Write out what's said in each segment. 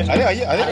अरे आइए अरे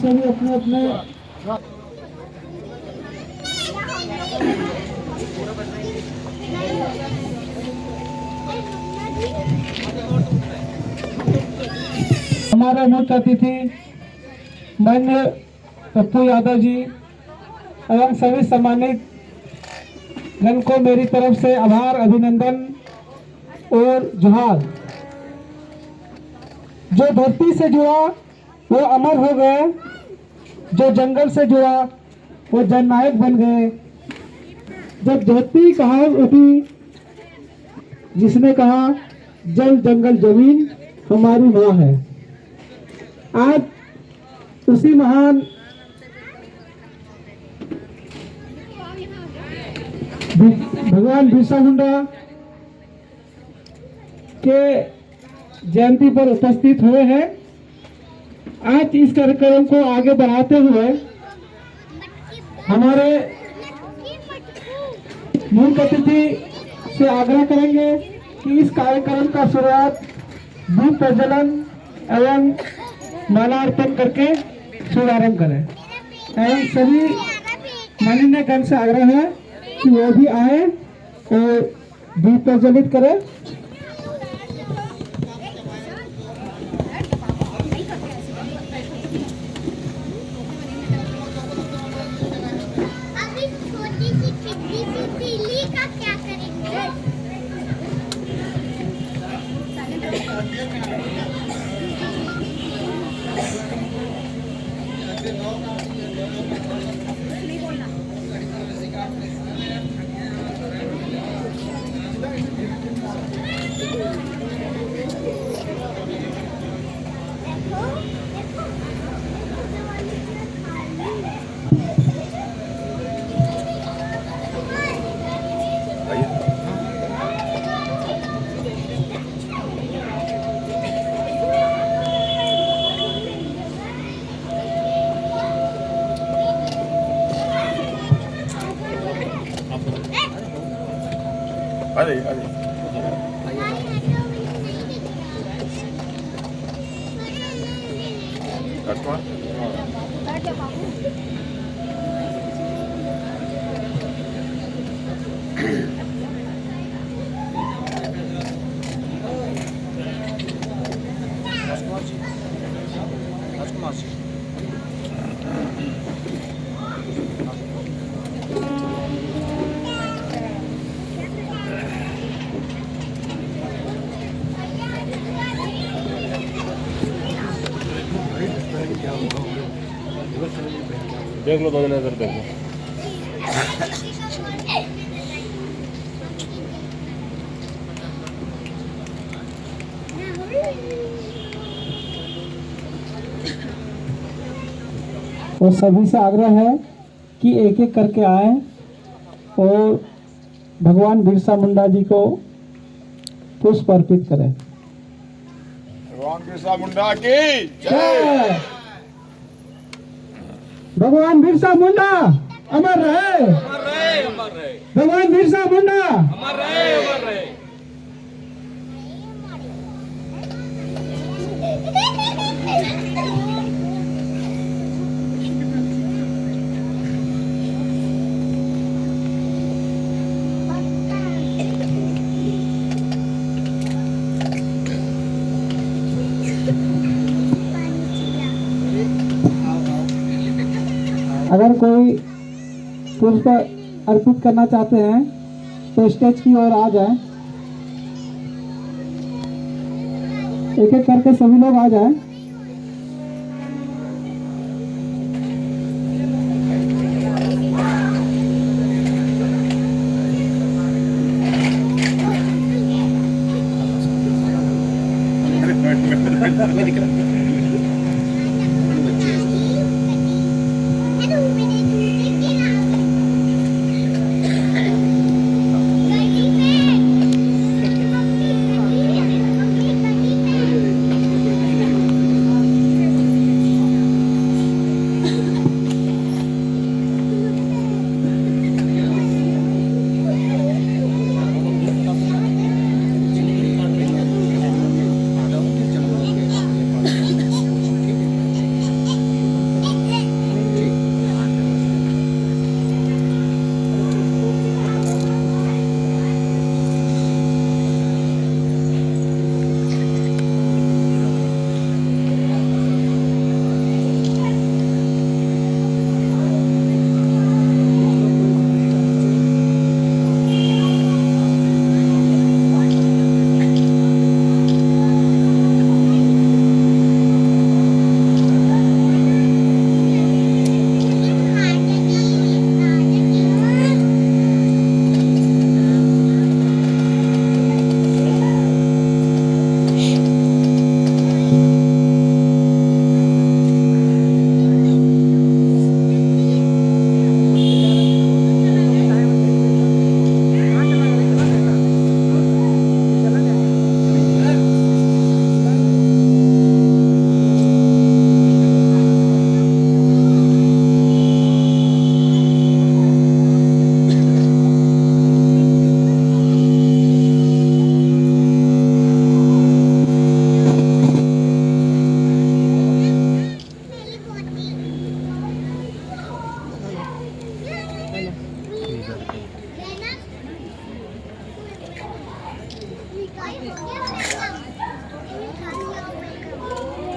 सभी अपने अपने हमारे मुख्य अतिथि माननीय पप्पू यादव जी एवं सभी सम्मानित गण को मेरी तरफ से आभार, अभिनंदन और जोहार। जो धरती से जुड़ा वो अमर हो गए, जो जंगल से जुड़ा वो जननायक बन गए। जब धरती कहावत उठी जिसने कहा जल जंगल जमीन हमारी माँ है। आज उसी महान भगवान बिरसा मुंडा के जयंती पर उपस्थित हुए हैं। आज इस कार्यक्रम को आगे बढ़ाते हुए हमारे मुख्य अतिथि से आग्रह करेंगे कि इस कार्यक्रम का शुरुआत दीप प्रज्वलन एवं मालार्पण करके शुभारंभ करें। एवं सभी माननीय गण से आग्रह है कि वो भी आए और दीप प्रज्वलित करें। अरे अरे देख लो, दो नजर देख लो। और सभी से आग्रह है कि एक एक करके आए और भगवान बिरसा मुंडा जी को पुष्प अर्पित करें। भगवान बिरसा मुंडा की जय। भगवान बिरसा मुंडा अमर रहे, अमर रहे, अमर रहे। भगवान बिरसा मुंडा अमर रहे, अमर रहे। अगर कोई पुष्प अर्पित करना चाहते हैं तो स्टेज की ओर आ जाएं। एक एक करके सभी लोग आ जाएं।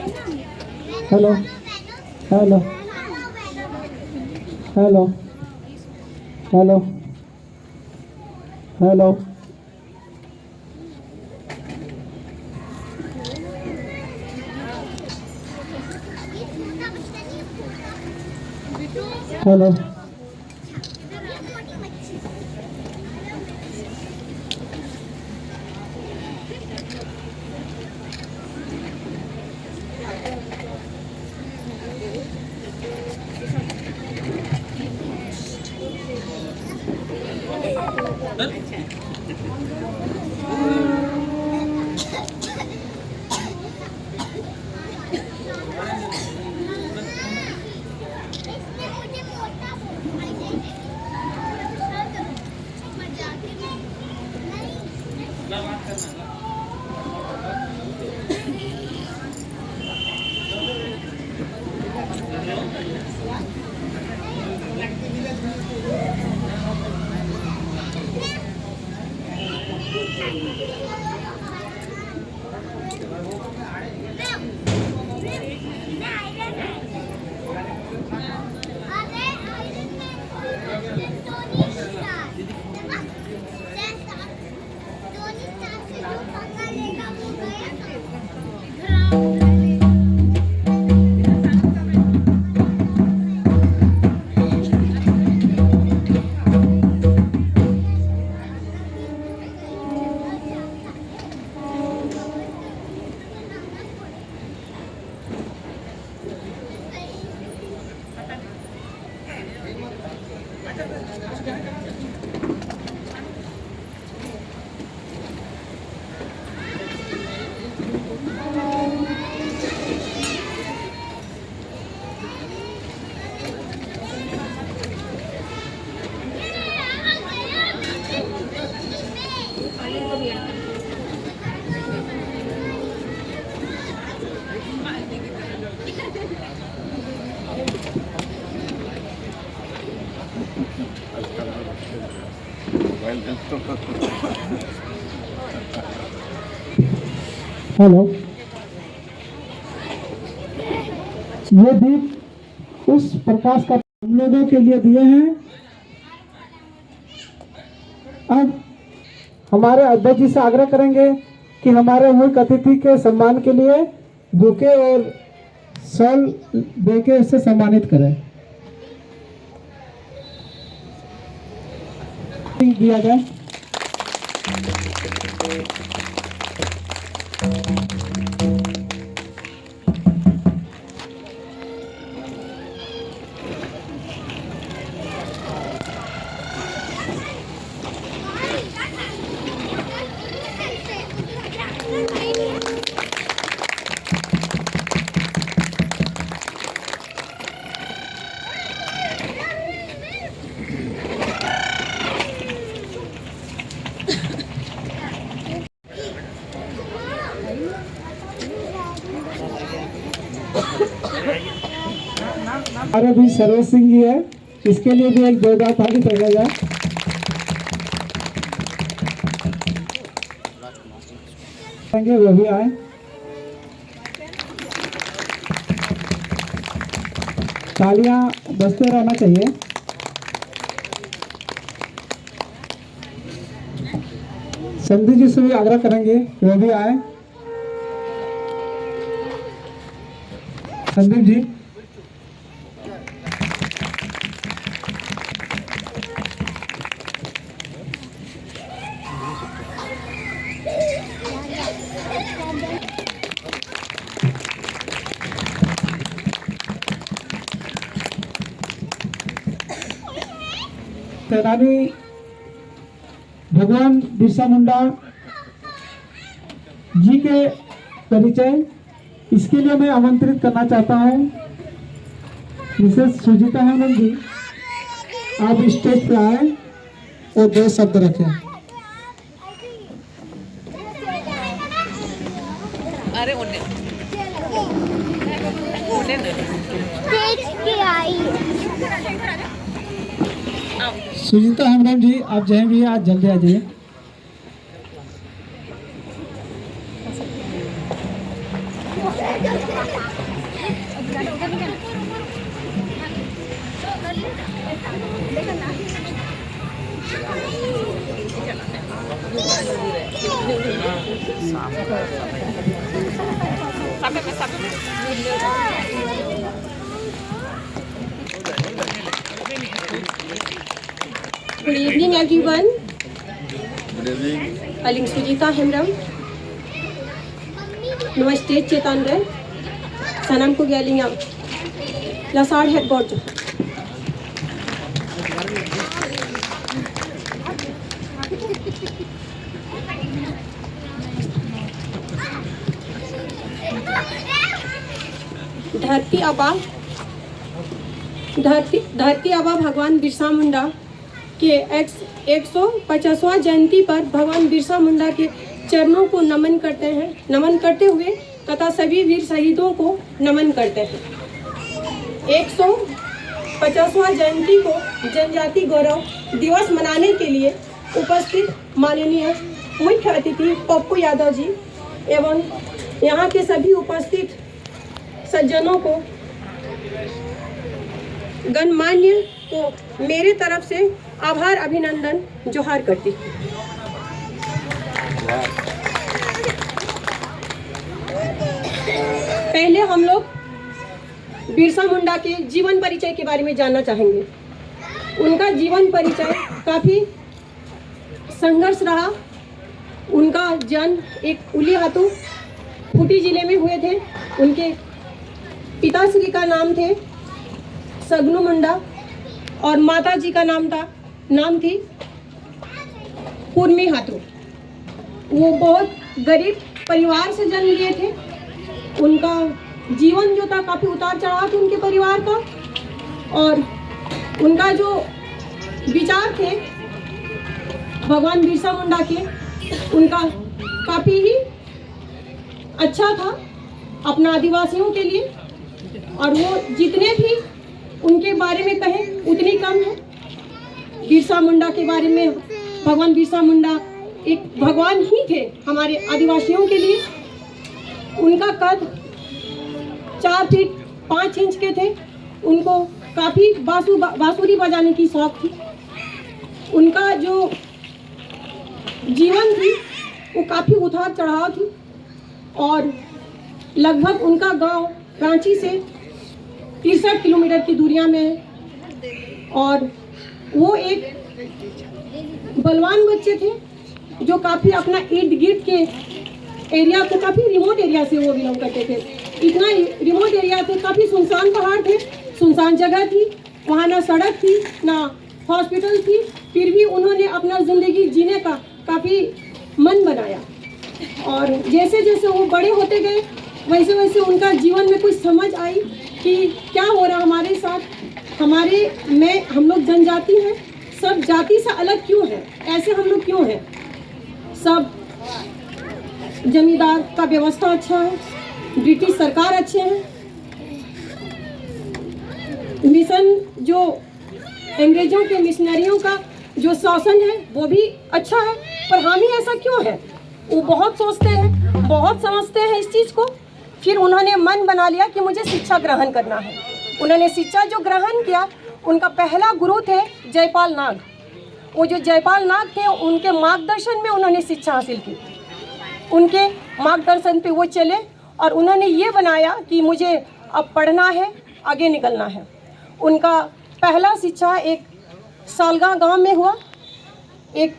Hello hello hello hello hello hello hello ये दीप उस प्रकाश का हम लोगों के लिए दिए हैं। अब हमारे अध्यक्ष जी से आग्रह करेंगे कि हमारे मुख्य अतिथि के सम्मान के लिए बुके और शॉल देके उससे सम्मानित करें। दिया जाए। हमारे भी सर्वेश सिंह जी है, इसके लिए भी एक जोरदार ताली बजाया जाए। वो भी आए। तालियां बजते रहना चाहिए। संदीप जी से भी आग्रह करेंगे वो भी आए। संदीप जी सेनानी भगवान बिरसा मुंडा जी के परिचय, इसके लिए मैं आमंत्रित करना चाहता हूं मिसेस सुजीता हेमंत जी, आप स्टेज पे आए और 2 शब्द रखें। अरे सुजीता हेमंत जी आप जहाँ भी आज जल्दी आ जाइए। Good evening, everyone. Good evening. Aling Sujita Hemram. Namaste Chetandre. Sanam ko galing ang Lasar headboard. धरती आबा भगवान बिरसा मुंडा के 150वां जयंती पर भगवान बिरसा मुंडा के चरणों को नमन करते हुए तथा सभी वीर शहीदों को नमन करते हैं। 150वां जयंती को जनजाति गौरव दिवस मनाने के लिए उपस्थित माननीय मुख्य अतिथि पप्पू यादव जी एवं यहाँ के सभी उपस्थित सज्जनों को, गणमान्य को मेरे तरफ से आभार अभिनंदन जोहार करती हूँ। पहले हम लोग बिरसा मुंडा के जीवन परिचय के बारे में जानना चाहेंगे। उनका जीवन परिचय काफ़ी संघर्ष रहा। उनका जन्म एक उली हाथू खूंटी जिले में हुए थे। उनके पिताश्री का नाम थे सगनू मुंडा और माता जी का नाम थी कुर्मी हाथू। वो बहुत गरीब परिवार से जन्म लिए थे। उनका जीवन जो था काफ़ी उतार चढ़ाव था उनके परिवार का, और उनका जो विचार थे भगवान बिरसा मुंडा के, उनका काफ़ी ही अच्छा था अपना आदिवासियों के लिए, और वो जितने भी उनके बारे में कहें उतनी कम है। बिरसा मुंडा के बारे में, भगवान बिरसा मुंडा एक भगवान ही थे हमारे आदिवासियों के लिए। उनका कद 4 फीट 5 इंच के थे। उनको काफ़ी बांसुरी बजाने की शौक थी। उनका जो जीवन थी वो काफ़ी उतार चढ़ाव थी, और लगभग उनका गांव रांची से 63 किलोमीटर की दूरियां में है। और वो एक बलवान बच्चे थे जो काफ़ी अपना इर्द गिर्द के एरिया को, काफ़ी रिमोट एरिया से वो बिलोंग करते थे। इतना रिमोट एरिया थे, काफ़ी सुनसान पहाड़ थे, सुनसान जगह थी, वहाँ ना सड़क थी ना हॉस्पिटल थी। फिर भी उन्होंने अपना ज़िंदगी जीने का काफ़ी मन बनाया, और जैसे जैसे वो बड़े होते गए वैसे वैसे उनका जीवन में कुछ समझ आई कि क्या हो रहा हमारे साथ। हम लोग जनजाति हैं, सब जाति से अलग क्यों है, ऐसे हम लोग क्यों हैं। सब जमींदार का व्यवस्था अच्छा है, ब्रिटिश सरकार अच्छे हैं, मिशन जो अंग्रेजों के मिशनरियों का जो शासन है वो भी अच्छा है, पर हम ही ऐसा क्यों है। वो बहुत सोचते हैं, बहुत समझते हैं इस चीज़ को। फिर उन्होंने मन बना लिया कि मुझे शिक्षा ग्रहण करना है। उन्होंने शिक्षा जो ग्रहण किया, उनका पहला गुरु थे जयपाल नाग। वो जो जयपाल नाग थे उनके मार्गदर्शन में उन्होंने शिक्षा हासिल की। उनके मार्गदर्शन पे वो चले और उन्होंने ये बनाया कि मुझे अब पढ़ना है, आगे निकलना है। उनका पहला शिक्षा एक सालगा गांव में हुआ, एक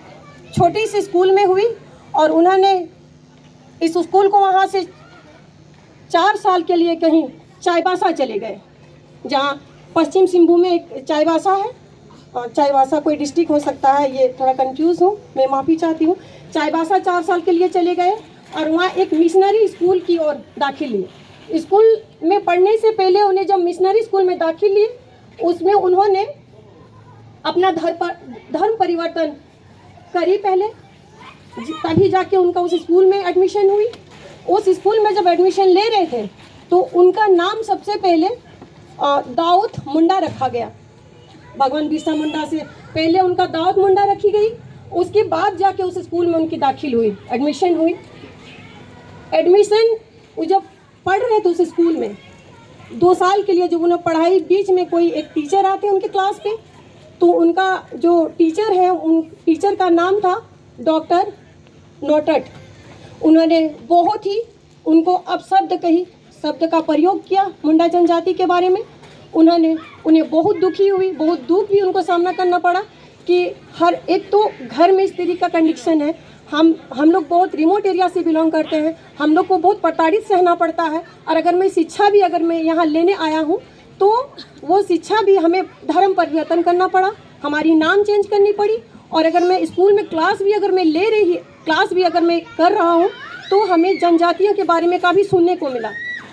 छोटी सी स्कूल में हुई, और उन्होंने इस स्कूल को वहाँ से 4 साल के लिए कहीं चाईबासा चले गए, जहाँ पश्चिम सिंहभूम में एक चाईबासा है, और चाईबासा कोई डिस्ट्रिक्ट हो सकता है, ये थोड़ा कंफ्यूज हूँ, मैं माफ़ी चाहती हूँ। चाईबासा 4 साल के लिए चले गए और वहाँ एक मिशनरी स्कूल की ओर दाखिल लिए। स्कूल में पढ़ने से पहले उन्हें जब मिशनरी स्कूल में दाखिल लिए, उसमें उन्होंने अपना धर्म परिवर्तन करी पहले, तभी जाके उनका उस स्कूल में एडमिशन हुई। उस स्कूल में जब एडमिशन ले रहे थे तो उनका नाम सबसे पहले दाऊद मुंडा रखा गया। भगवान बिरसा मुंडा से पहले उनका दाऊद मुंडा रखी गई। उसके बाद जाके उस स्कूल में उनकी दाखिल हुई, एडमिशन हुई। एडमिशन जब पढ़ रहे थे उस स्कूल में 2 साल के लिए, जब उन्हें पढ़ाई बीच में कोई एक टीचर आते हैं उनके क्लास पे, तो उनका जो टीचर है उन टीचर का नाम था डॉक्टर नोटट। उन्होंने बहुत ही उनको अपशब्द कही, शब्द का प्रयोग किया मुंडा जनजाति के बारे में। उन्हें बहुत दुखी हुई, बहुत दुख भी उनको सामना करना पड़ा कि हर एक तो घर में इस तरीके का कंडीशन है, हम लोग बहुत रिमोट एरिया से बिलोंग करते हैं, हम लोग को बहुत प्रताड़ित सहना पड़ता है, और अगर मैं शिक्षा भी अगर मैं यहाँ लेने आया हूँ तो वो शिक्षा भी हमें धर्म परिवर्तन करना पड़ा, हमारी नाम चेंज करनी पड़ी, और अगर मैं स्कूल में क्लास भी अगर मैं कर रहा हूँ तो हमें जनजातियों के बारे में काफ़ी सुनने को मिला।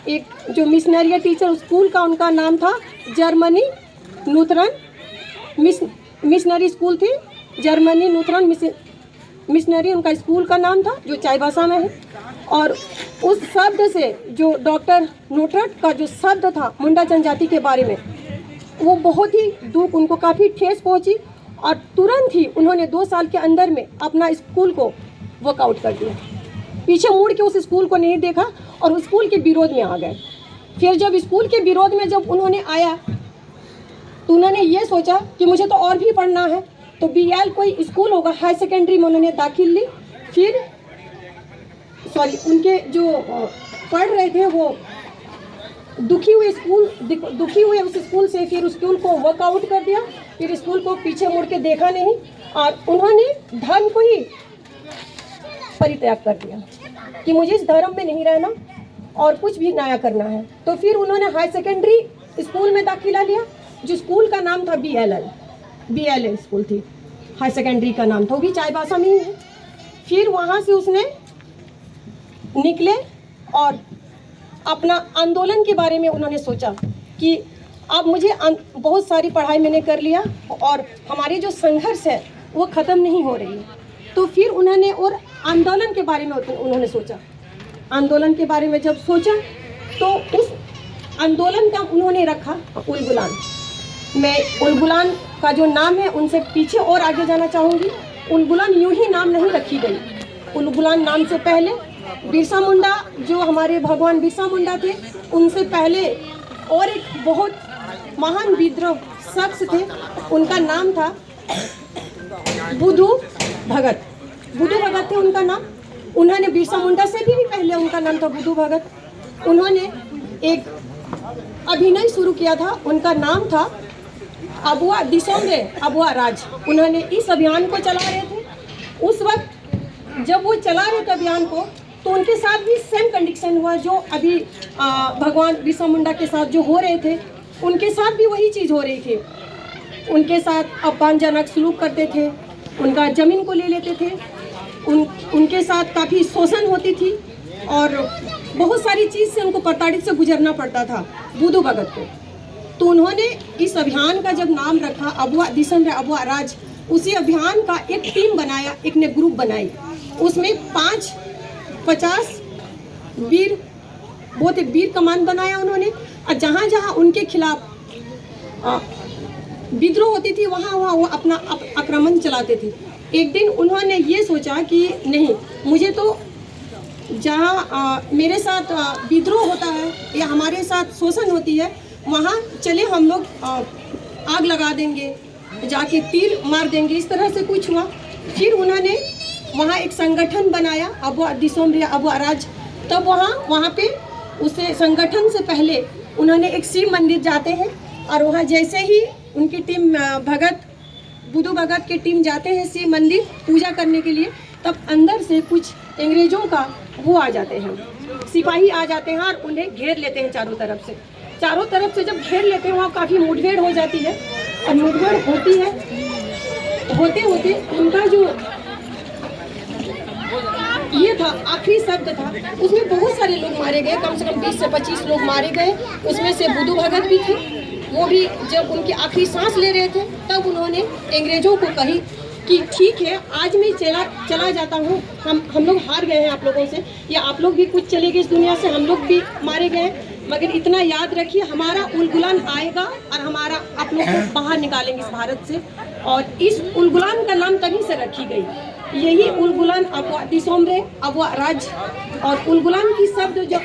एक जो मिशनरी टीचर स्कूल का, उनका नाम था जर्मनी लूथरन मिशनरी स्कूल थी, जर्मनी लूथरन मिशनरी उनका स्कूल का नाम था, जो चाईबासा में है। और उस शब्द से जो डॉक्टर नोटट का जो शब्द था मुंडा जनजाति के बारे में, वो बहुत ही दुख, उनको काफ़ी ठेस पहुंची, और तुरंत ही उन्होंने 2 साल के अंदर में अपना स्कूल को वर्कआउट कर दिया। पीछे मुड़ के उस स्कूल को नहीं देखा और उस स्कूल के विरोध में आ गए। फिर जब स्कूल के विरोध में जब उन्होंने आया तो उन्होंने ये सोचा कि मुझे तो और भी पढ़ना है, तो BL कोई स्कूल होगा, हाई सेकेंडरी में उन्होंने दाखिल ली। फिर उनके जो पढ़ रहे थे वो दुखी हुए उस स्कूल से, फिर उस स्कूल को वर्कआउट कर दिया, फिर स्कूल को पीछे मुड़ के देखा नहीं, और उन्होंने धर्म को ही परित्याग कर दिया कि मुझे इस धर्म में नहीं रहना और कुछ भी नया करना है। तो फिर उन्होंने हाई सेकेंडरी स्कूल में दाखिला लिया, जो स्कूल का नाम था BLL स्कूल थी, हाई सेकेंडरी का नाम था, वो भी चाईबासा में ही है। फिर वहाँ से उसने निकले और अपना आंदोलन के बारे में उन्होंने सोचा कि अब मुझे बहुत सारी पढ़ाई मैंने कर लिया और हमारी जो संघर्ष है वो ख़त्म नहीं हो रही है। तो फिर उन्होंने और आंदोलन के बारे में उन्होंने सोचा। आंदोलन के बारे में जब सोचा तो उस आंदोलन का उन्होंने रखा उलगुलान। मैं उलगुलान का जो नाम है उनसे पीछे और आगे जाना चाहूँगी। उलगुलान यूं ही नाम नहीं रखी गई। उलगुलान नाम से पहले बिरसा मुंडा, जो हमारे भगवान बिरसा मुंडा थे, उनसे पहले और एक बहुत महान विद्रोह शख्स थे, उनका नाम था बुधू भगत थे उनका नाम। उन्होंने बिरसा मुंडा से भी पहले उनका नाम था बुधू भगत। उन्होंने एक अभिनय शुरू किया था, उनका नाम था अबुआ दिसोमरे अबुआ राज। उन्होंने इस अभियान को चला रहे थे। उस वक्त जब वो चला रहे थे अभियान को, तो उनके साथ भी सेम कंडीशन हुआ जो अभी भगवान बिरसा मुंडा के साथ जो हो रहे थे, उनके साथ भी वही चीज़ हो रही थी। उनके साथ अपमानजनक सलूक करते थे, उनका ज़मीन को ले लेते थे, उनके साथ काफ़ी शोषण होती थी और बहुत सारी चीज़ से उनको प्रताड़ित से गुजरना पड़ता था बुधू भगत को। तो उन्होंने इस अभियान का जब नाम रखा अबुआ दिसोमरे अबुआ राज, उसी अभियान का एक टीम बनाया, एक ने ग्रुप बनाई। उसमें 50 वीर, बहुत एक वीर कमान बनाया उन्होंने, और जहाँ जहाँ उनके खिलाफ विद्रोह होती थी वहाँ वो अपना आक्रमण चलाते थे। एक दिन उन्होंने ये सोचा कि नहीं, मुझे तो जहाँ मेरे साथ विद्रोह होता है या हमारे साथ शोषण होती है, वहाँ चले हम लोग आग लगा देंगे, जाके तीर मार देंगे, इस तरह से कुछ हुआ। फिर उन्होंने वहाँ एक संगठन बनाया अबुआ दिसोमरे अबुआ राज। तब वहाँ पे उसे संगठन से पहले उन्होंने एक शिव मंदिर जाते हैं, और वहाँ जैसे ही उनकी टीम बुधू भगत की टीम जाते हैं शिव मंदिर पूजा करने के लिए, तब अंदर से कुछ अंग्रेज़ों का वो आ जाते हैं, सिपाही आ जाते हैं और उन्हें घेर लेते हैं चारों तरफ से। जब घेर लेते हैं वहाँ काफ़ी मुठभेड़ हो जाती है, और मुठभेड़ होती है, होते उनका जो ये था आखिरी शब्द था, उसमें बहुत सारे लोग मारे गए, कम से कम 20 से 25 लोग मारे गए। उसमें से बुधू भगत भी थे। वो भी जब उनकी आखिरी सांस ले रहे थे, तब उन्होंने अंग्रेज़ों को कही कि ठीक है, आज मैं चला जाता हूँ, हम लोग हार गए हैं आप लोगों से, या आप लोग भी कुछ चले गए इस दुनिया से, हम लोग भी मारे गए, मगर इतना याद रखिए हमारा उलगुलान आएगा और हमारा आप लोग को बाहर निकालेंगे इस भारत से। और इस उलगुलान का नाम तभी से रखी गई, यही उलगुलान अबुआ दिसोमरे अबुआ राज। और उलगुलान की शब्द जो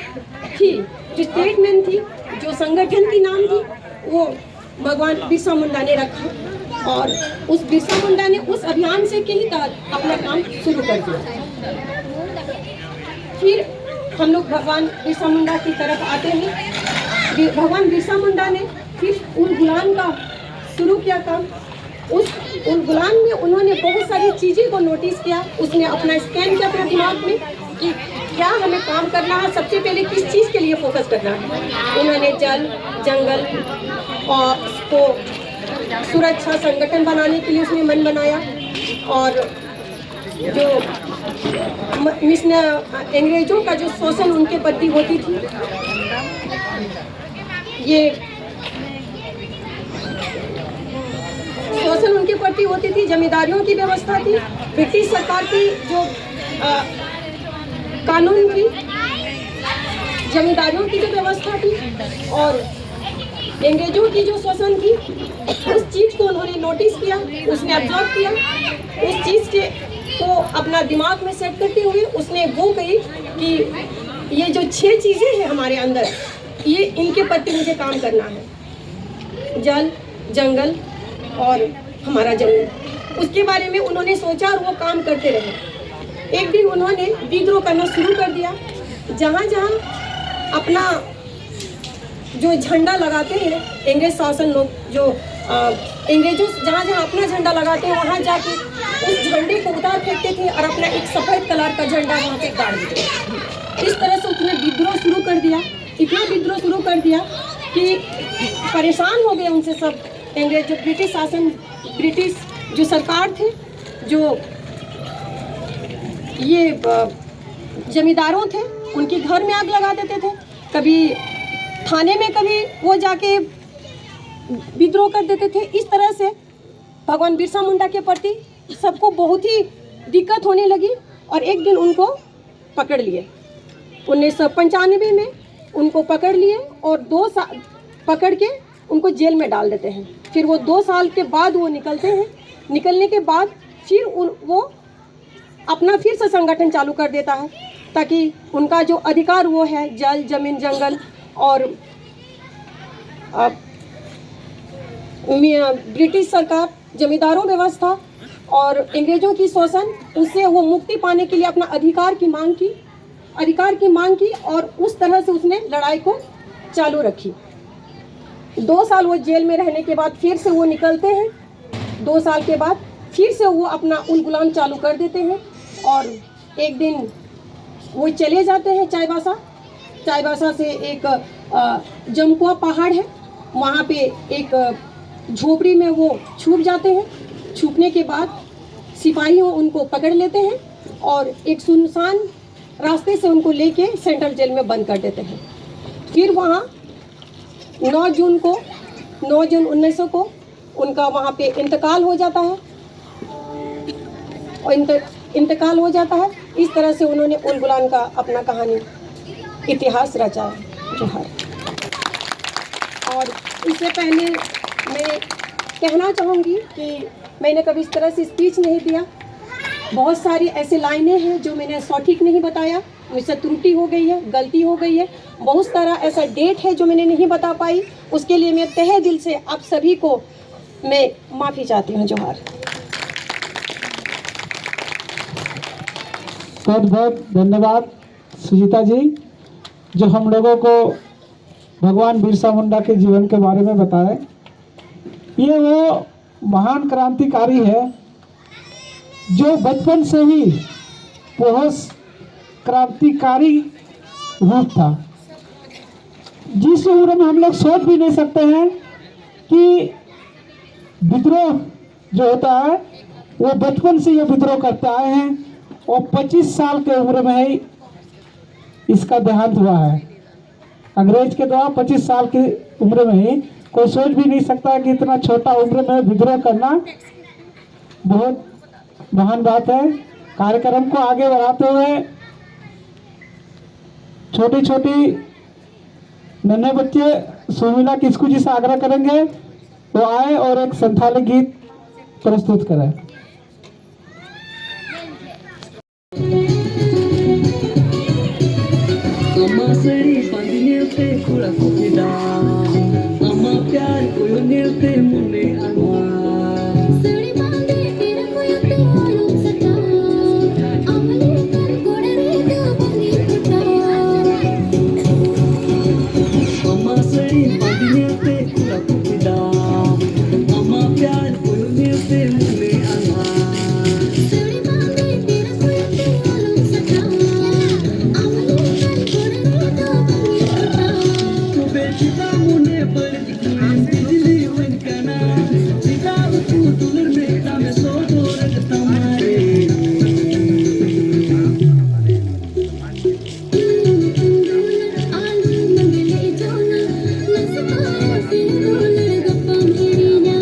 थी, जो स्टेटमेंट थी, जो संगठन की नाम थी, वो भगवान बिरसा मुंडा ने रखा और उस बिरसा मुंडा ने उस अभियान से के ही तहत अपना काम शुरू कर दिया। फिर हम लोग भगवान बिरसा मुंडा की तरफ आते हैं। भगवान बिरसा मुंडा ने फिर उन गुलाम का शुरू किया काम। उन गुलाम में उन्होंने बहुत सारी चीज़ें को नोटिस किया। उसने अपना स्कैन किया अपने दिमाग में कि क्या हमें काम करना है, सबसे पहले किस चीज़ के लिए फोकस करना है। उन्होंने जल, जंगल और को सुरक्षा संगठन बनाने के लिए उसने मन बनाया। और जो अंग्रेजों का जो शोषण उनके प्रति होती थी, ये शोषण उनके प्रति होती थी, जमींदारियों की व्यवस्था थी, ब्रिटिश सरकार की जो कानून थी, जमींदारियों की जो व्यवस्था थी और अंग्रेजों की जो शोषण थी, उस चीज़ को उन्होंने नोटिस किया, उसने ऑब्जर्व किया। उस चीज़ के को अपना दिमाग में सेट करते हुए उसने वो कही कि ये जो 6 चीज़ें हैं हमारे अंदर, ये इनके प्रति मुझे काम करना है। जल, जंगल और हमारा जमीन, उसके बारे में उन्होंने सोचा और वो काम करते रहे। एक दिन उन्होंने विद्रोह करना शुरू कर दिया। जहाँ जहाँ अपना जो झंडा लगाते हैं अंग्रेज शासन लोग, जो अंग्रेजों जहाँ जहाँ अपना झंडा लगाते हैं वहाँ जाके उस झंडे को उतार फेंकते थे और अपना एक सफ़ेद कलर का झंडा वहाँ पे गाड़ देते थे। इस तरह से उसने विद्रोह शुरू कर दिया। इतना विद्रोह शुरू कर दिया कि परेशान हो गए उनसे सब अंग्रेज, जो ब्रिटिश शासन, ब्रिटिश जो सरकार थे, जो ये जमींदारों थे, उनके घर में आग लगा देते थे। कभी थाने में, कभी वो जाके विद्रोह कर देते थे। इस तरह से भगवान बिरसा मुंडा के प्रति सबको बहुत ही दिक्कत होने लगी और एक दिन उनको पकड़ लिए। 1995 में उनको पकड़ लिए और 2 साल पकड़ के उनको जेल में डाल देते हैं। फिर वो 2 साल के बाद वो निकलते हैं। निकलने के बाद फिर वो अपना फिर से संगठन चालू कर देता है ताकि उनका जो अधिकार वो है जल, जमीन, जंगल और ब्रिटिश सरकार, जमींदारों व्यवस्था और अंग्रेजों की शोषण, उससे वो मुक्ति पाने के लिए अपना अधिकार की मांग की और उस तरह से उसने लड़ाई को चालू रखी। 2 साल वो जेल में रहने के बाद फिर से वो निकलते हैं। 2 साल के बाद फिर से वो अपना उल गुलाम चालू कर देते हैं और एक दिन वो चले जाते हैं चाईबासा से एक जमकुआ पहाड़ है, वहाँ पे एक झोपड़ी में वो छुप जाते हैं। छुपने के बाद सिपाहियों उनको पकड़ लेते हैं और एक सुनसान रास्ते से उनको लेके सेंट्रल जेल में बंद कर देते हैं। फिर वहाँ 9 जून 1900 को उनका वहाँ पे इंतकाल हो जाता है और इंतकाल हो जाता है। इस तरह से उन्होंने उल गुलाम का अपना कहानी इतिहास रचा है। जोहार। और इससे पहले मैं कहना चाहूँगी कि मैंने कभी इस तरह से स्पीच नहीं दिया। बहुत सारी ऐसी लाइनें हैं जो मैंने सटीक नहीं बताया, मुझसे त्रुटि हो गई है, गलती हो गई है। बहुत सारा ऐसा डेट है जो मैंने नहीं बता पाई, उसके लिए मैं तहे दिल से आप सभी को मैं माफ़ी चाहती हूँ। जोहार। बहुत बहुत धन्यवाद सुजीता जी, जो हम लोगों को भगवान बिरसा मुंडा के जीवन के बारे में बताए। ये वो महान क्रांतिकारी है जो बचपन से ही बहुत क्रांतिकारी रूप था। जिस उम्र में हम लोग सोच भी नहीं सकते हैं कि विद्रोह जो होता है वो बचपन से ये विद्रोह करते आए हैं और 25 साल के उम्र में ही इसका देहांत हुआ है। अंग्रेज के द्वारा 25 साल की उम्र में ही कोई सोच भी नहीं सकता कि इतना छोटा उम्र में विद्रोह करना बहुत महान बात है। कार्यक्रम को आगे बढ़ाते हुए छोटी छोटी नन्हे बच्चे सुमिला किस्कू जी से आग्रह करेंगे वो आए और एक संथाली गीत प्रस्तुत करें। मासड़ी निरते कुड़ा कुपिदा अम्मा प्यार कोयो निरते मुने अनवा सड़ी बांधे तेरा कोई तो आलू सटा अमले कर गोड़े दो बनी फटा अम्मा सड़ी बांधी निरते कुड़ा कुपिदा अम्मा प्यार कोयो निरते मुने अनवा सड़ी बांधे तेरा कोई तो आलू सटा अमले कर गोड़े दो बनी फटा तो बेचिदा मुने पर कुड़ी बिजली वनकना चिदा तू दुलर बेटा में सो दोरग तमारे आलू मंगले जोना नसता सिरोल गप्पा मेरिया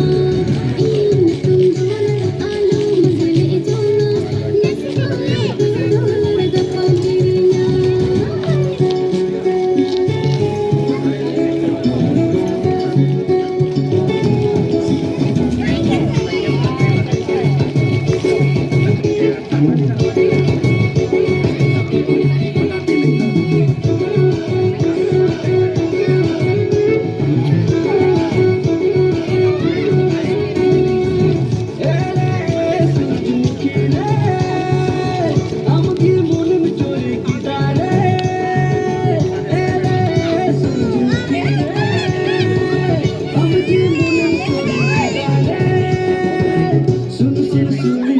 आलू मंगले जोना नसता सिरोल गप्पा मेरिया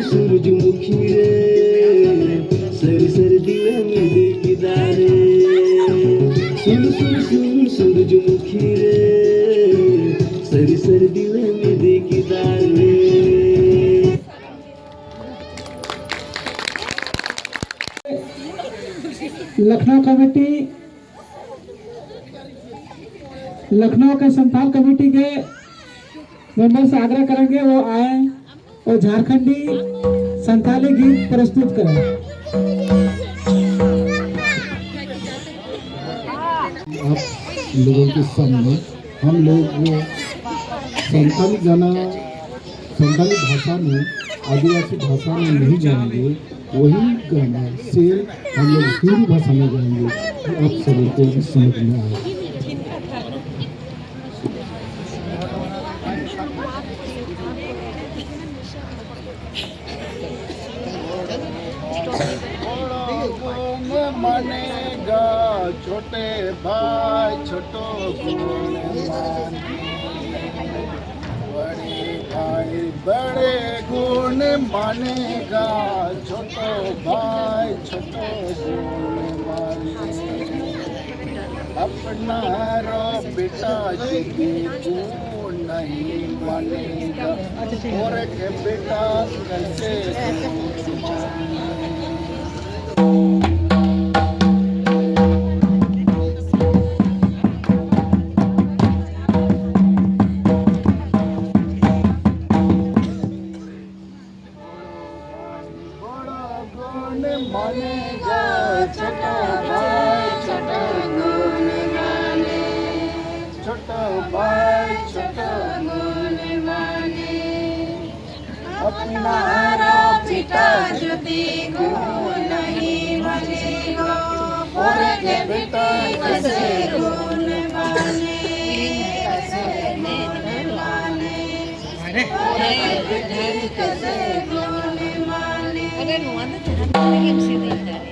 सूरजमुखी रे सर सर दिल में देखदारे सुन सुन सुन सूरजमुखी रे सर सर दिल में देखदारे लखनऊ कमेटी, लखनऊ के संथाल कमेटी के मेंबर से आग्रह करेंगे वो आए और झारखंडी संथाली गीत प्रस्तुत करें। आप लोगों के सामने हम लोग वो संथाली गाना संथाली भाषा में आदिवासी भाषा में नहीं गाएंगे, वही गाना से हम लोग हिंदी भाषा में गाएंगे तो आप सभी को भी समझ में आए। मानेगा छोटे भाई छोटो गुण बड़े भाई बड़े गुण मानेगा छोटो भाई छोटो गुण माने अपना रो बेटा जी गुण नहीं मानेगा और के बेटा कैसे माने मानेगा छोटा भाई छोटा गुण माने छोटा भाई छोटा गुण माने अपना पिता ज्योति गुण नहीं मानेगा और के बेटा कैसे गुण माने कैसे माने और के बेटे कैसे गुण माने अरे नुआने तेरा एमसी नहीं है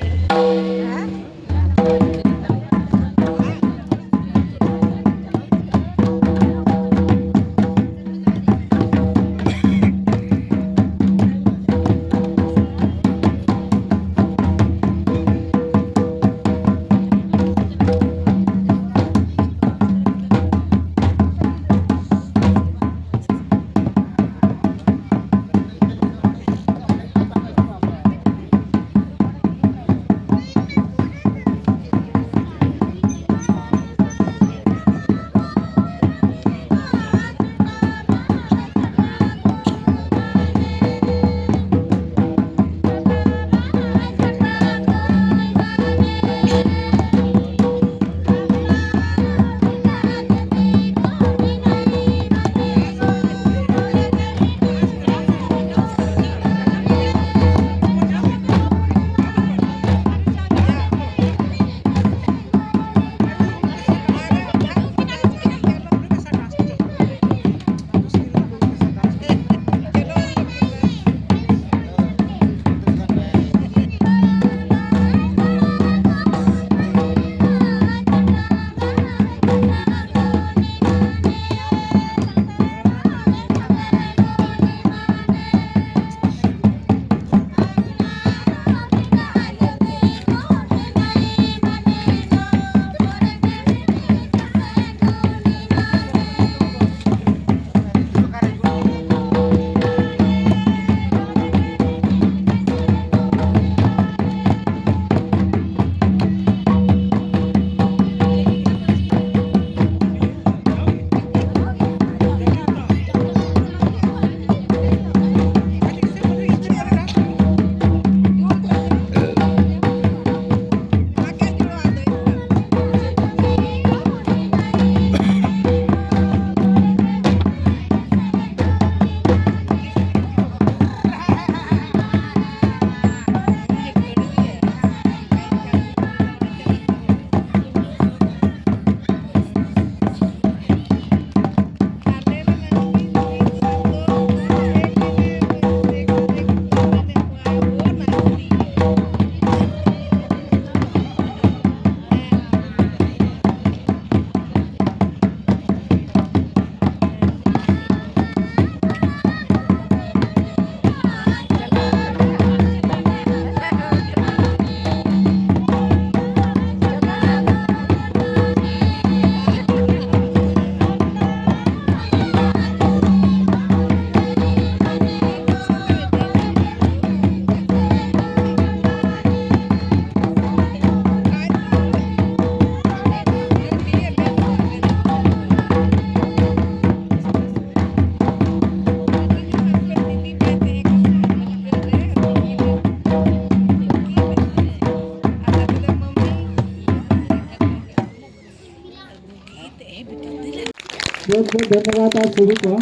बहुत बहुत धन्यवाद आप सभी को।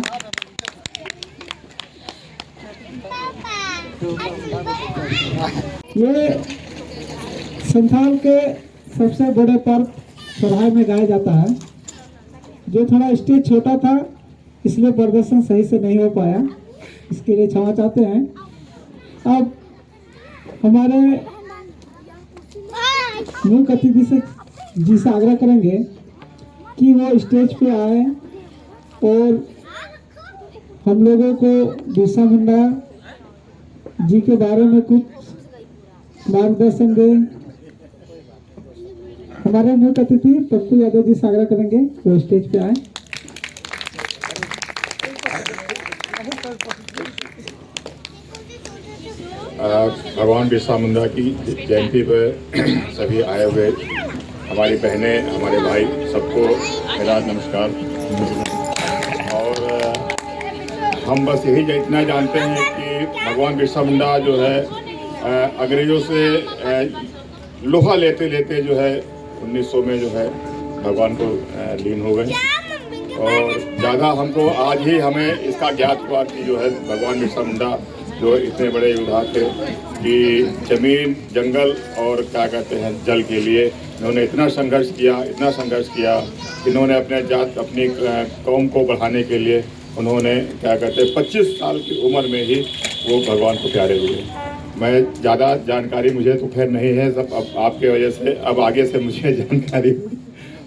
ये संथाल के सबसे बड़े पर्व सराय में गाया जाता है। जो थोड़ा स्टेज छोटा था इसलिए प्रदर्शन सही से नहीं हो पाया, इसके लिए क्षमा चाहते हैं। अब हमारे मुख्य अतिथि से आग्रह करेंगे कि वो स्टेज पे आए और हम लोगों को बिरसा मुंडा जी के बारे में कुछ मार्गदर्शन दें। हमारे मुख्य अतिथि पप्पू यादव जी से आग्रह करेंगे वो स्टेज पे आए। भगवान बिरसा मुंडा की जयंती पर सभी आए हुए हमारी बहनें, हमारे भाई, सबको मेरा नमस्कार। और हम बस यही इतना जानते हैं कि भगवान बिरसा मुंडा जो है अंग्रेजों से लोहा लेते लेते जो है 1900 में जो है भगवान को लीन हो गए। और ज़्यादा हमको आज ही हमें इसका ज्ञात हुआ कि जो है भगवान बिरसा मुंडा जो इतने बड़े योद्धा थे कि ज़मीन, जंगल और क्या कहते हैं जल के लिए इन्होंने इतना संघर्ष किया कि इन्होंने अपनी कौम को बढ़ाने के लिए उन्होंने क्या कहते हैं 25 साल की उम्र में ही वो भगवान को प्यारे हुए। मैं ज़्यादा जानकारी मुझे तो खैर नहीं है, सब अब आपके वजह से अब आगे से मुझे जानकारी हुई।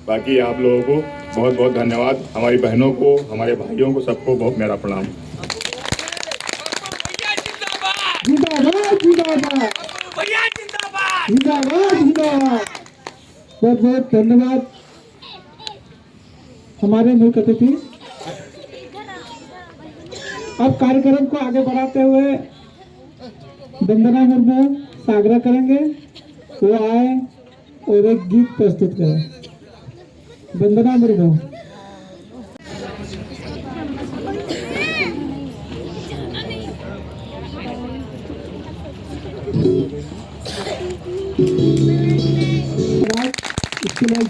बाकी आप लोगों को बहुत बहुत धन्यवाद। हमारी बहनों को, हमारे भाइयों को, सबको बहुत मेरा प्रणाम। जिंदाबाद जिंदाबाद जिंदाबाद जिंदाबाद। बहुत बहुत धन्यवाद हमारे मुख्य अतिथि। अब कार्यक्रम को आगे बढ़ाते हुए वंदना मुर्मू से आग्रह करेंगे वो आए और एक गीत प्रस्तुत करें। वंदना मुर्मू। इसके लिए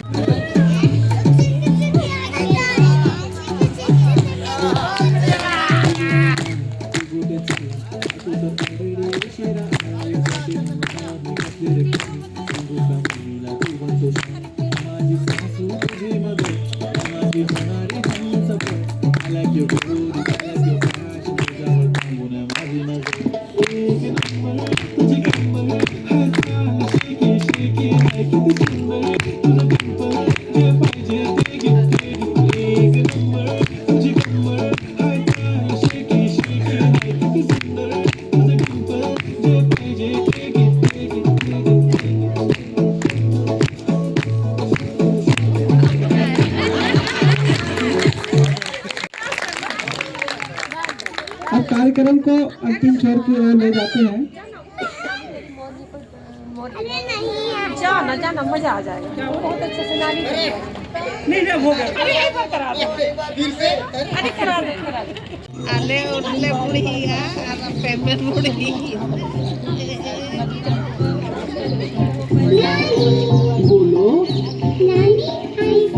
कार्यक्रम को अंतिम छोर की ओर ले जाते हैं। जाना मजा आ जाएगा। बहुत अच्छे से नारी नहीं हो गया। अरे एक बार करा दो, अरे करा दो। आले उठले बुढ़िया पेमेंट बुढ़ी बोलो नानी आइसक्रीम।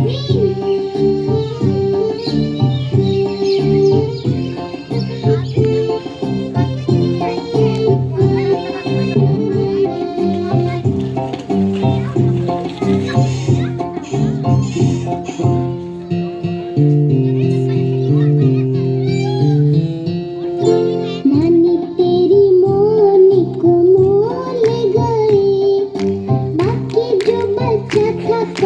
बाकी जो बचा था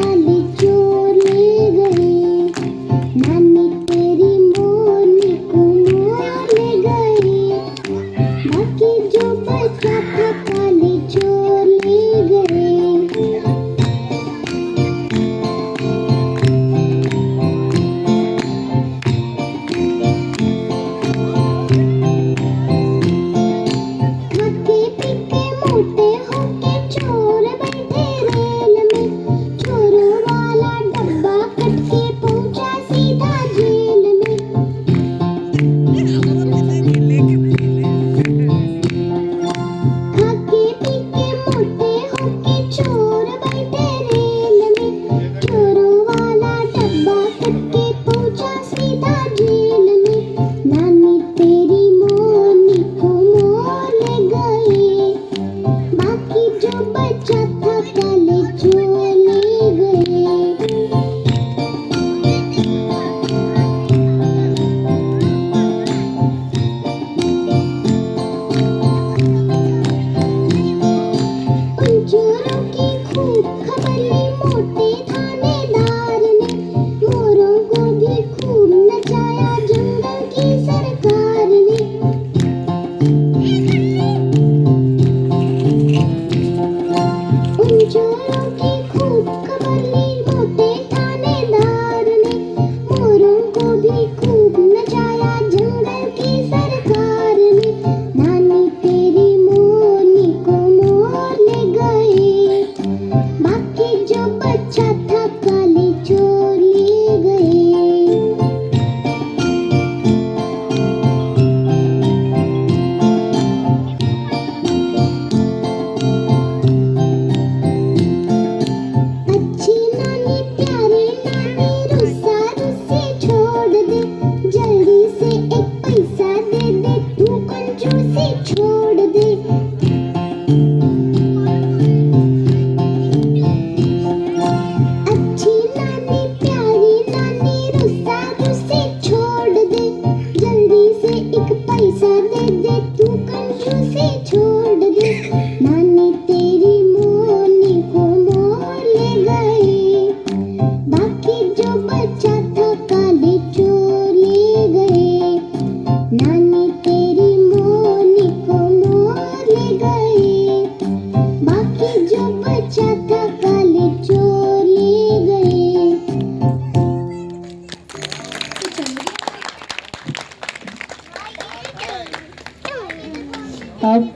अब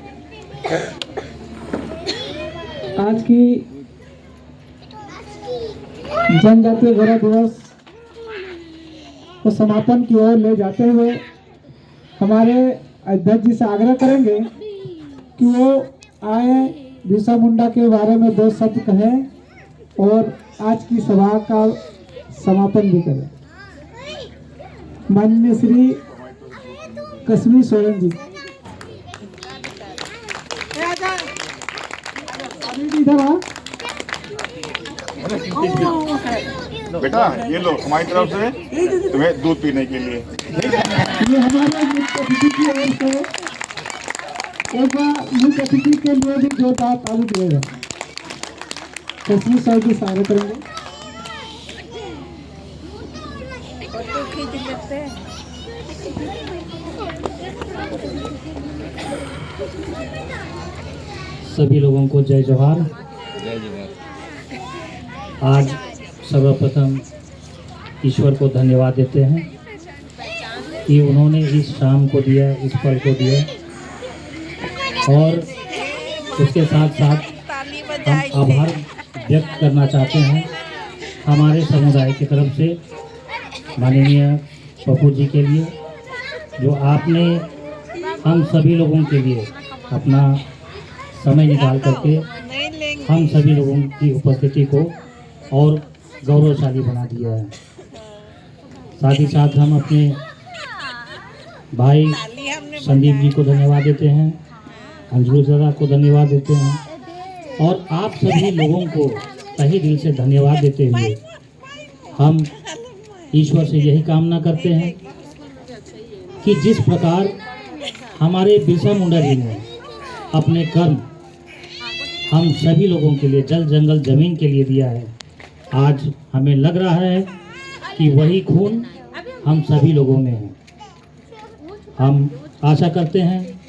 आज की जनजातीय गौरव दिवस को समापन की ओर ले जाते हुए हमारे अध्यक्ष जी से आग्रह करेंगे कि वो आए, बिरसा मुंडा के बारे में 2 शब्द कहें और आज की सभा का समापन भी करें। माननीय श्री कश्मीर सोरेन जी। इधर आ। बेटा ये लो हमारी तरफ से तुम्हें दूध पीने के लिए। ये हमारे मुख्य अतिथि की ओर से एक बार मुख्य अतिथि के लिए भी जोरदार ताली दिएगा। कश्मीर सर की सहायता करेंगे। सभी लोगों को जय जोहार। आज सर्वप्रथम ईश्वर को धन्यवाद देते हैं कि उन्होंने इस शाम को दिया, इस पल को दिया, और उसके साथ साथ हम आभार व्यक्त करना चाहते हैं हमारे समुदाय की तरफ से माननीय पप्पू जी के लिए, जो आपने हम सभी लोगों के लिए अपना समय निकाल करके हम सभी लोगों की उपस्थिति को और गौरवशाली बना दिया है। साथ ही साथ हम अपने भाई संदीप जी को धन्यवाद देते हैं, अंजलि दादा को धन्यवाद देते हैं, और आप सभी लोगों को तहे दिल से धन्यवाद देते हुए हम ईश्वर से यही कामना करते हैं कि जिस प्रकार हमारे बिरसा मुंडा जी ने अपने कर्म हम सभी लोगों के लिए, जल जंगल जमीन के लिए दिया है, आज हमें लग रहा है कि वही खून हम सभी लोगों में है। हम आशा करते हैं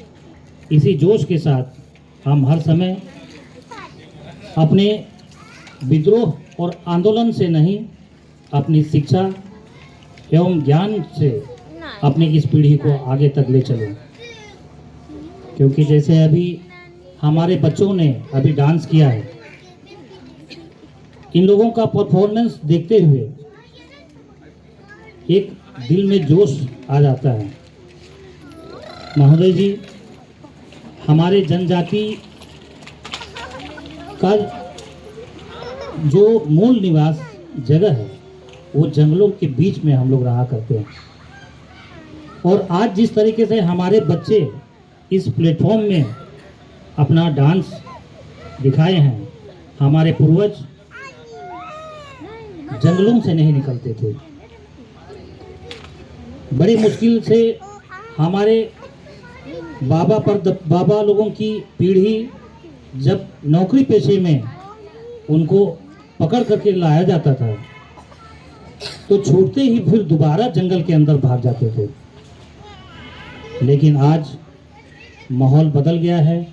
इसी जोश के साथ हम हर समय अपने विद्रोह और आंदोलन से नहीं, अपनी शिक्षा एवं ज्ञान से अपनी इस पीढ़ी को आगे तक ले चलें। क्योंकि जैसे अभी हमारे बच्चों ने अभी डांस किया है, इन लोगों का परफॉर्मेंस देखते हुए एक दिल में जोश आ जाता है। महोदय जी, हमारे जनजाति का जो मूल निवास जगह है वो जंगलों के बीच में हम लोग रहा करते हैं, और आज जिस तरीके से हमारे बच्चे इस प्लेटफॉर्म में अपना डांस दिखाए हैं, हमारे पूर्वज जंगलों से नहीं निकलते थे। बड़ी मुश्किल से हमारे बाबा लोगों की पीढ़ी जब नौकरी पेशे में उनको पकड़ करके लाया जाता था तो छूटते ही फिर दोबारा जंगल के अंदर भाग जाते थे। लेकिन आज माहौल बदल गया है,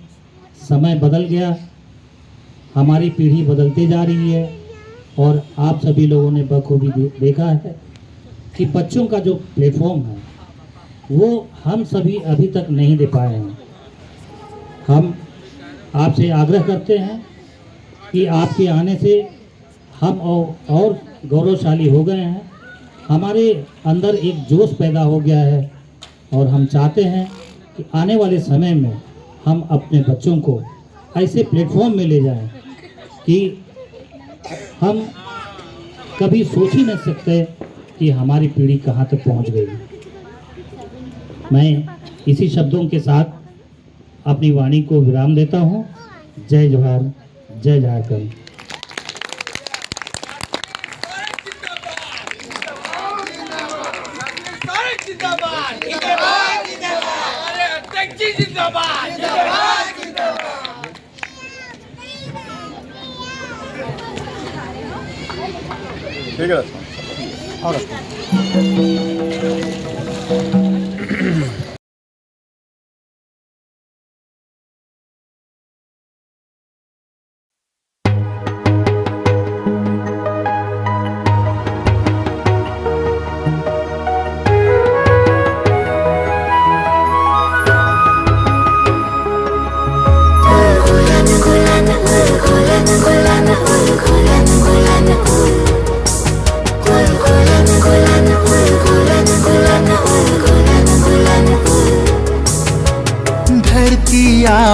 समय बदल गया, हमारी पीढ़ी बदलती जा रही है, और आप सभी लोगों ने बखूबी देखा है कि बच्चों का जो प्लेटफॉर्म है वो हम सभी अभी तक नहीं दे पाए हैं। हम आपसे आग्रह करते हैं कि आपके आने से हम और गौरवशाली हो गए हैं, हमारे अंदर एक जोश पैदा हो गया है, और हम चाहते हैं कि आने वाले समय में हम अपने बच्चों को ऐसे प्लेटफॉर्म में ले जाएं कि हम कभी सोच ही नहीं सकते कि हमारी पीढ़ी कहाँ तक पहुँच गई। मैं इसी शब्दों के साथ अपनी वाणी को विराम देता हूँ। जय जोहार, जय झारखंड। ठीक है और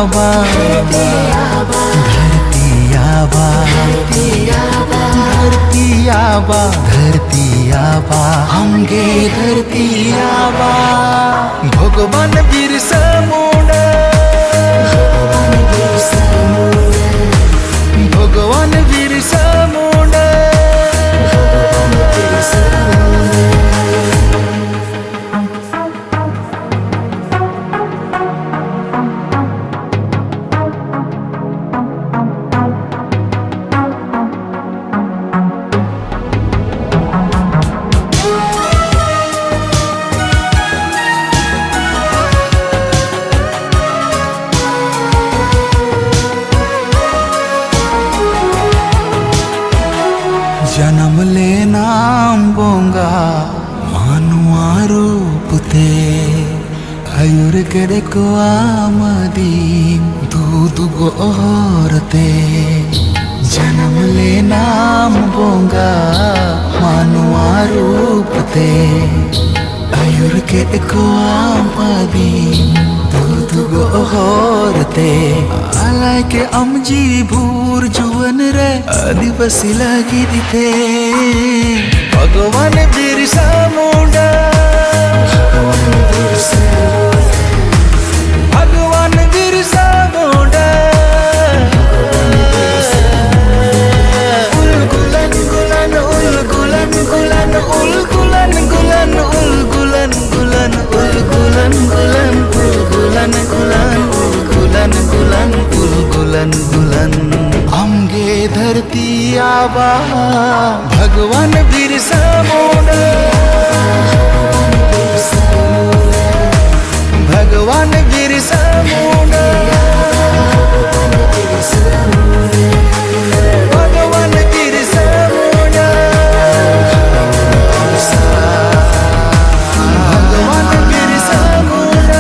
आबा धरती आबा धरती आबा धरती आबा हमगे धरती आबा भगवान बिरसा मुंडा भगवान बिरसा मुंडा जन्म ले नाम बोंगा मानुआ रूप ते आयुर करे को आमदी दूध गो औरते जन्म ले नाम बोंगा मानुआ रूप ते आयुर करे को आमदी दूध गो औरते आलाय के अमजी भूर जुवन रे आदिवासी लगी दिते भगवान बिरसा मुंडा भगवान बिरसा मुंडा उल गुलन गुलन उल गुलन गुलन उल गुलन गुलन उल गुलन गुलन उल गुलन गुलन उल गुलन गुलन उल गुलन गुलन उल गुलन गुलन हमगे धरती आबा भगवान बिरसा मुंडा भगवान बिरसा मुंडा भगवान बिरसा मुंडा भगवान बिरसा मुंडा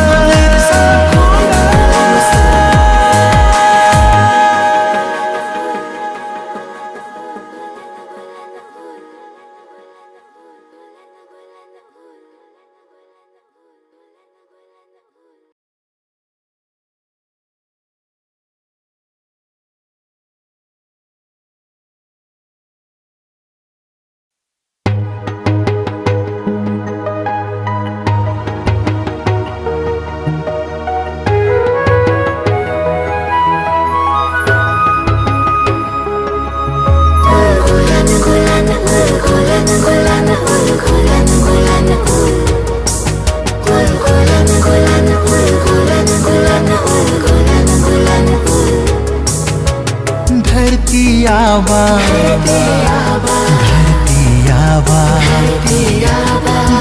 धरती आबा धरती आबा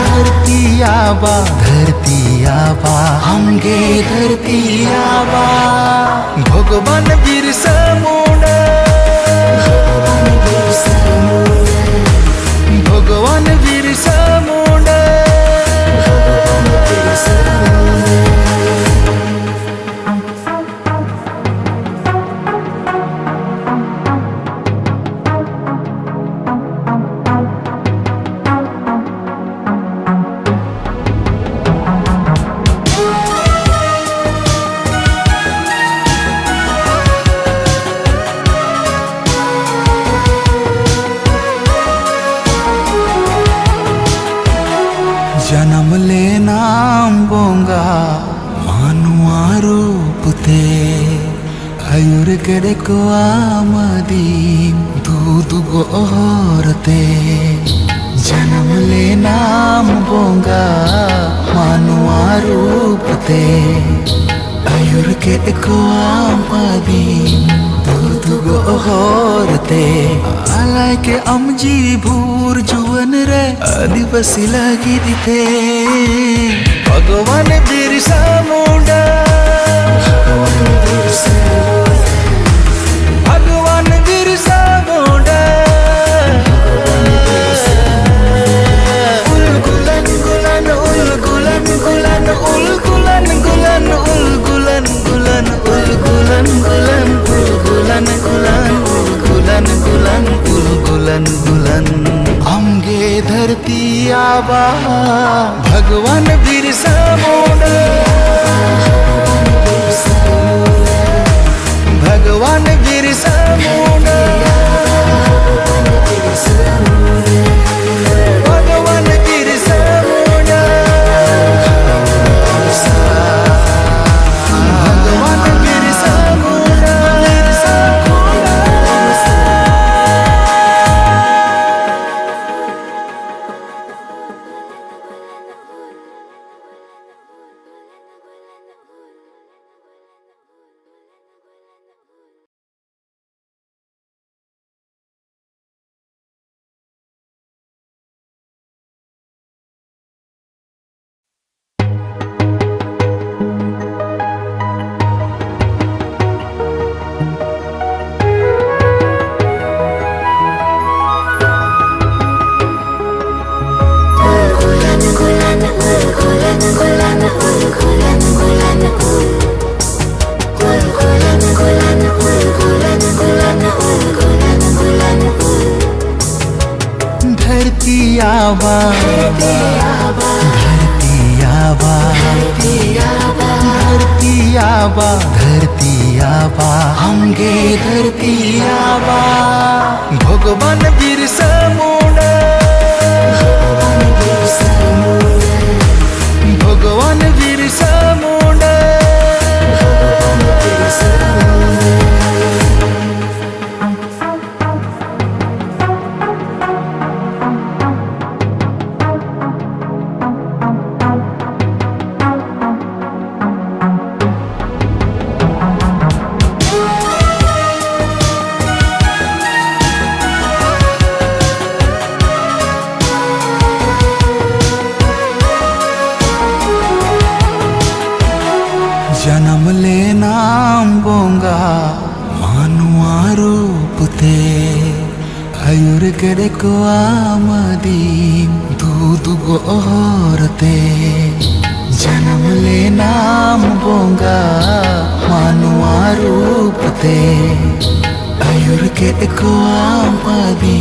धरती आबा धरती आबा हमगे धरती आबा भगवान बिरसा मुंडा भगवान बिरसा मुंडा जन्म ले नाम बोंगा मानुआ रूप ते आयुर करे को आमदी दूध गो औरते जन्म ले नाम बोंगा मानुआ रूप ते आयुर करे को आमदी दूध गो औरते आलाय के अमजी भूर जुवन रे आदिवासी लगी दिते भगवान बिरसा मुंडा भगवान बिरसा मुंडा उल गुलन गुलन उल गुलन गुलन उल गुलन गुलन उल गुलन गुलन उल गुलन गुलन उल गुलन गुलन उल गुलन गुलन उल गुलन गुलन हमगे धरती आबा भगवान बिरसा मुंडा भगवान बिरसा मुंडा भगवान बिरसा मुंडा भगवान बिरसा मुंडा धरती आबा धरती आबा धरती आबा धरती आबा हमगे धरती आबा भगवान बिरसा मुंडा भगवान बिरसा मुंडा जन्म ले नाम बोंगा मानुआ रूपते आयुर करे को आमदी दूध गो औरते जन्म ले नाम बोंगा मानुआ रूपते आयुर करे को आमदी